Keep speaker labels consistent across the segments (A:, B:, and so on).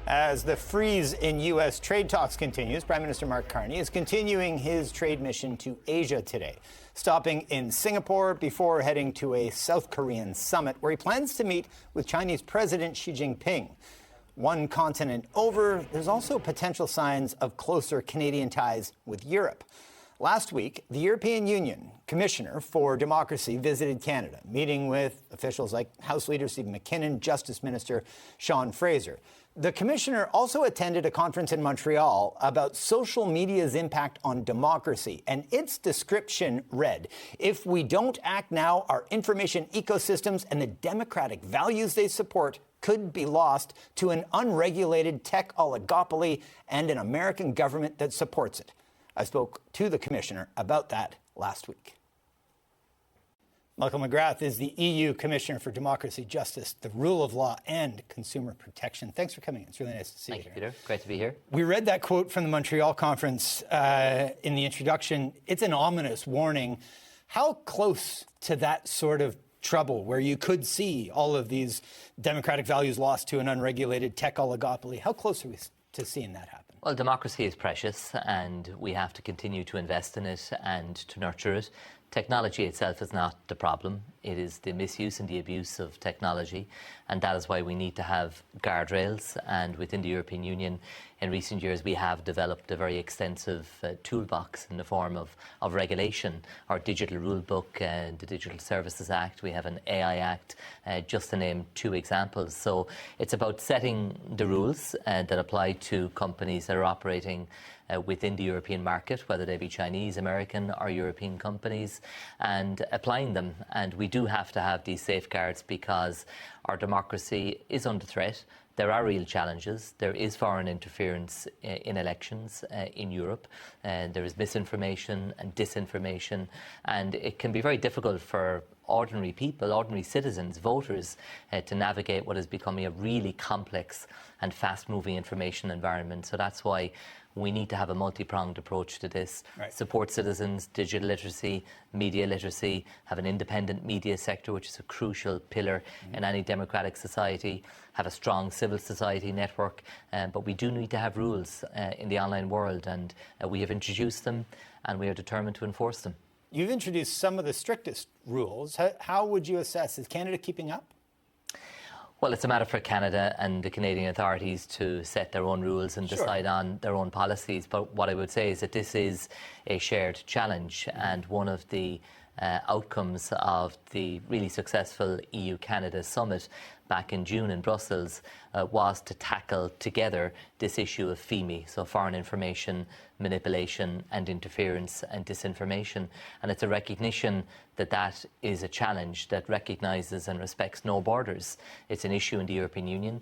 A: As the freeze in U.S. trade talks continues, Prime Minister Mark Carney is continuing his trade mission to Asia today, stopping in Singapore before heading to a South Korean summit where he plans to meet with Chinese President Xi Jinping. One continent over, there's also potential signs of closer Canadian ties with Europe. Last week, the European Union Commissioner for Democracy visited Canada, meeting with officials like House Leader Stephen McKinnon, Justice Minister Sean Fraser. The commissioner also attended a conference in Montreal about social media's impact on democracy, and its description read, "If we don't act now, our information ecosystems and the democratic values they support could be lost to an unregulated tech oligopoly and an American government that supports it." I spoke to the commissioner about that last week. Michael McGrath is the EU Commissioner for Democracy, Justice, the Rule of Law and Consumer Protection. Thanks for coming in. It's really nice to see you here.
B: Thank you, Peter. Great to be here.
A: We read that quote from the Montreal conference in the introduction. It's an ominous warning. How close to that sort of trouble where you could see all of these democratic values lost to an unregulated tech oligopoly, how close are we to seeing that happen?
B: Well, democracy is precious and we have to continue to invest in it and to nurture it. Technology itself is not the problem. It is the misuse and the abuse of technology, and that is why we need to have guardrails. And within the European Union, in recent years, we have developed a very extensive toolbox in the form of regulation. Our digital rule book, the Digital Services Act, we have an AI Act, just to name two examples. So it's about setting the rules that apply to companies that are operating within the European market, whether they be Chinese, American or European companies, and applying them. And we do have to have these safeguards because our democracy is under threat. There are real challenges. There is foreign interference in elections in Europe. There is misinformation and disinformation, and it can be very difficult for ordinary people, ordinary citizens, voters, to navigate what is becoming a really complex and fast-moving information environment. So that's why we need to have a multi-pronged approach to this.
A: Right.
B: Support citizens, digital literacy, media literacy, have an independent media sector, which is a crucial pillar in any democratic society, have a strong civil society network, but we do need to have rules in the online world, and we have introduced them and we are determined to enforce them.
A: You've introduced some of the strictest rules. How would you assess, is Canada keeping up?
B: Well, it's a matter for Canada and the Canadian authorities to set their own rules and decide on their own policies. But what I would say is that this is a shared challenge, and one of the outcomes of the really successful EU-Canada summit back in June in Brussels was to tackle together this issue of FIMI, so foreign information manipulation and interference and disinformation. And it's a recognition that that is a challenge that recognises and respects no borders. It's an issue in the European Union.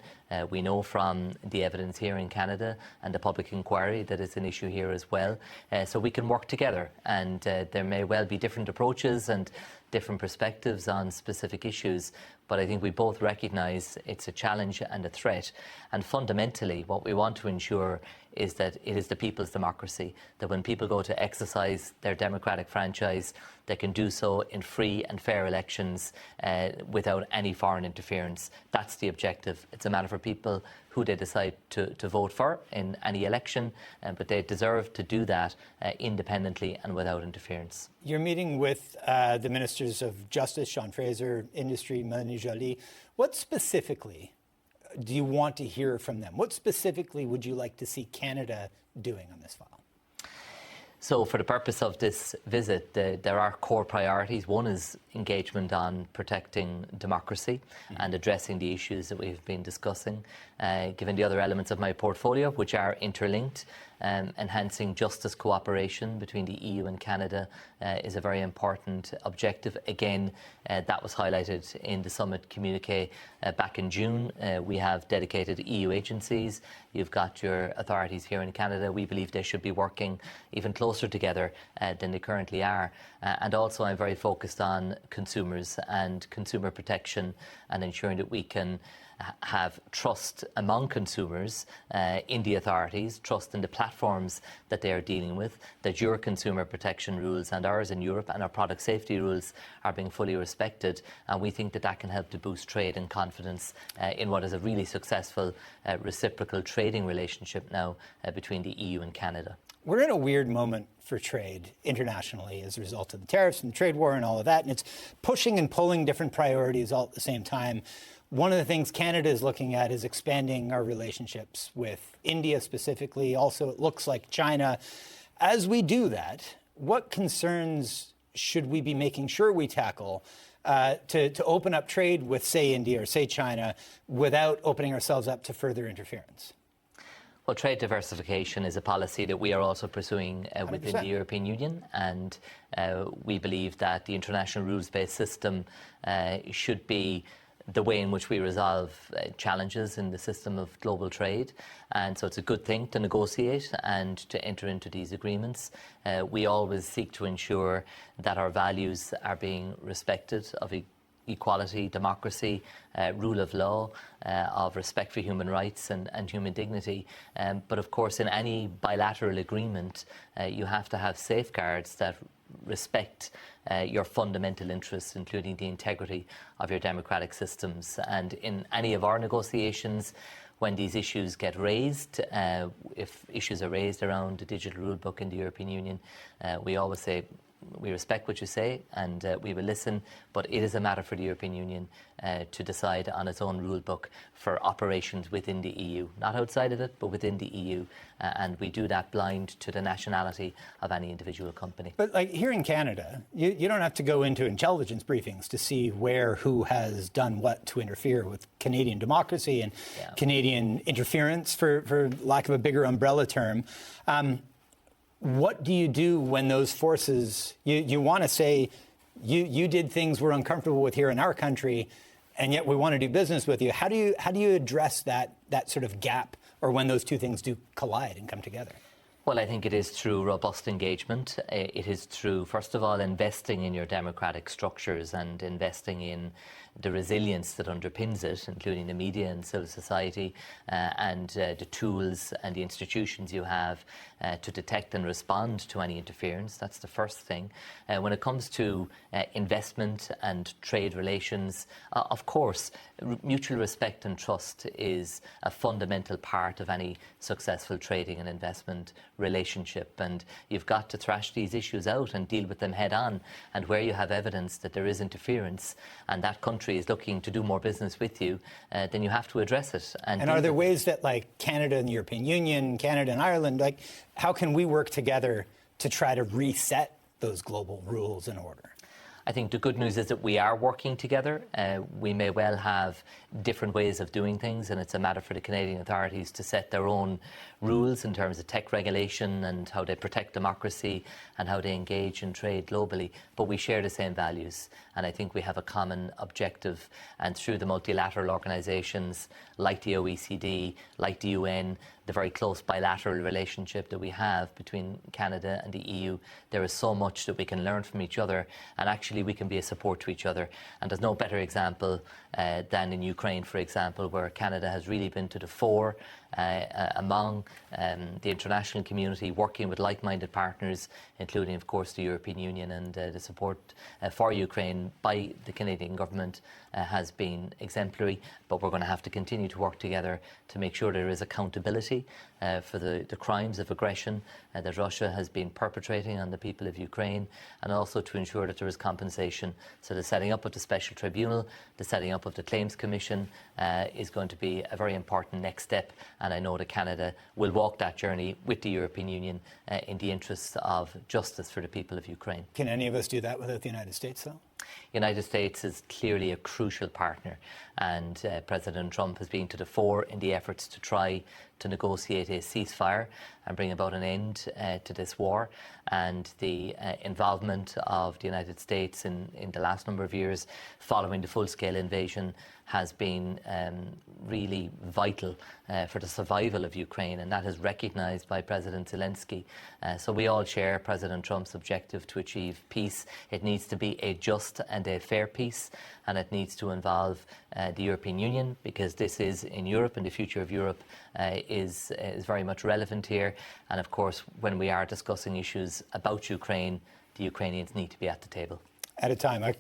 B: We know from the evidence here in Canada and the public inquiry that it's an issue here as well. So we can work together, and there may well be different approaches and different perspectives on specific issues, but I think we both recognise it's a challenge and a threat. And fundamentally, what we want to ensure is that it is the people's democracy, that when people go to exercise their democratic franchise, they can do so in free and fair elections without any foreign interference. That's the objective. It's a matter for people who they decide to vote for in any election, but they deserve to do that independently and without interference.
A: You're meeting with the Ministers of Justice, Sean Fraser, Industry, Mélanie Joly. What specifically do you want to hear from them? What specifically would you like to see Canada doing on this file?
B: So for the purpose of this visit, there are core priorities. One is engagement on protecting democracy and addressing the issues that we've been discussing. Given the other elements of my portfolio, which are interlinked, enhancing justice cooperation between the EU and Canada is a very important objective. Again, that was highlighted in the summit communique back in June. We have dedicated EU agencies. You've got your authorities here in Canada. We believe they should be working even closer together than they currently are. And also I'm very focused on consumers and consumer protection and ensuring that we can have trust among consumers in the authorities, trust in the platforms that they are dealing with, that your consumer protection rules and ours in Europe and our product safety rules are being fully respected. And we think that that can help to boost trade and confidence in what is a really successful reciprocal trading relationship now between the EU and Canada.
A: We're in a weird moment for trade internationally as a result of the tariffs and the trade war and all of that. And it's pushing and pulling different priorities all at the same time. One of the things Canada is looking at is expanding our relationships with India specifically. Also, it looks like China. As we do that, what concerns should we be making sure we tackle to open up trade with, say, India or, say, China without opening ourselves up to further interference?
B: Well, trade diversification is a policy that we are also pursuing within
A: 100%.
B: the European Union, and we believe that the international rules-based system should be the way in which we resolve challenges in the system of global trade. And so it's a good thing to negotiate and to enter into these agreements. We always seek to ensure that our values are being respected of equality, democracy, rule of law, of respect for human rights and human dignity. But of course, in any bilateral agreement, you have to have safeguards that respect your fundamental interests, including the integrity of your democratic systems. And in any of our negotiations, when these issues get raised, if issues are raised around the digital rule book in the European Union, we always say, we respect what you say and we will listen, but it is a matter for the European Union to decide on its own rule book for operations within the EU, not outside of it, but within the EU. And we do that blind to the nationality of any individual company.
A: But like here in Canada, you don't have to go into intelligence briefings to see who has done what to interfere with Canadian democracy and Canadian interference, for lack of a bigger umbrella term. What do you do when those forces, you want to say, you did things we're uncomfortable with here in our country, and yet we want to do business with you? How do you address that sort of gap, or when those two things do collide and come together?
B: Well, I think it is through robust engagement. It is through, first of all, investing in your democratic structures and investing in the resilience that underpins it, including the media and civil society, and the tools and the institutions you have to detect and respond to any interference. That's the first thing. When it comes to investment and trade relations, of course, mutual respect and trust is a fundamental part of any successful trading and investment relationship. And you've got to thrash these issues out and deal with them head on. And where you have evidence that there is interference and that country is looking to do more business with you, then you have to address it.
A: And are there ways that, like Canada and the European Union, Canada and Ireland, like how can we work together to try to reset those global rules and order?
B: I think the good news is that we are working together. We may well have different ways of doing things, and it's a matter for the Canadian authorities to set their own rules in terms of tech regulation and how they protect democracy and how they engage in trade globally. But we share the same values, and I think we have a common objective. And through the multilateral organisations like the OECD, like the UN, the very close bilateral relationship that we have between Canada and the EU, there is so much that we can learn from each other, and actually we can be a support to each other. And there's no better example than in Ukraine, for example, where Canada has really been to the fore among the international community, working with like-minded partners, including, of course, the European Union, and the support for Ukraine by the Canadian government has been exemplary. But we're going to have to continue to work together to make sure there is accountability for the crimes of aggression that Russia has been perpetrating on the people of Ukraine, and also to ensure that there is compensation. So the setting up of the Special Tribunal, the setting up of the Claims Commission is going to be a very important next step, and I know that Canada will walk that journey with the European Union in the interests of justice for the people of Ukraine.
A: Can any of us do that without the United States, though?
B: The United States is clearly a crucial partner, and President Trump has been to the fore in the efforts to try to negotiate a ceasefire and bring about an end to this war. And the involvement of the United States in the last number of years following the full-scale invasion has been really vital for the survival of Ukraine, and that is recognised by President Zelensky. So we all share President Trump's objective to achieve peace. It needs to be a just and a fair peace, and it needs to involve the European Union, because this is in Europe, and the future of Europe is very much relevant here. And of course, when we are discussing issues about Ukraine, the Ukrainians need to be at the table.
A: At a time.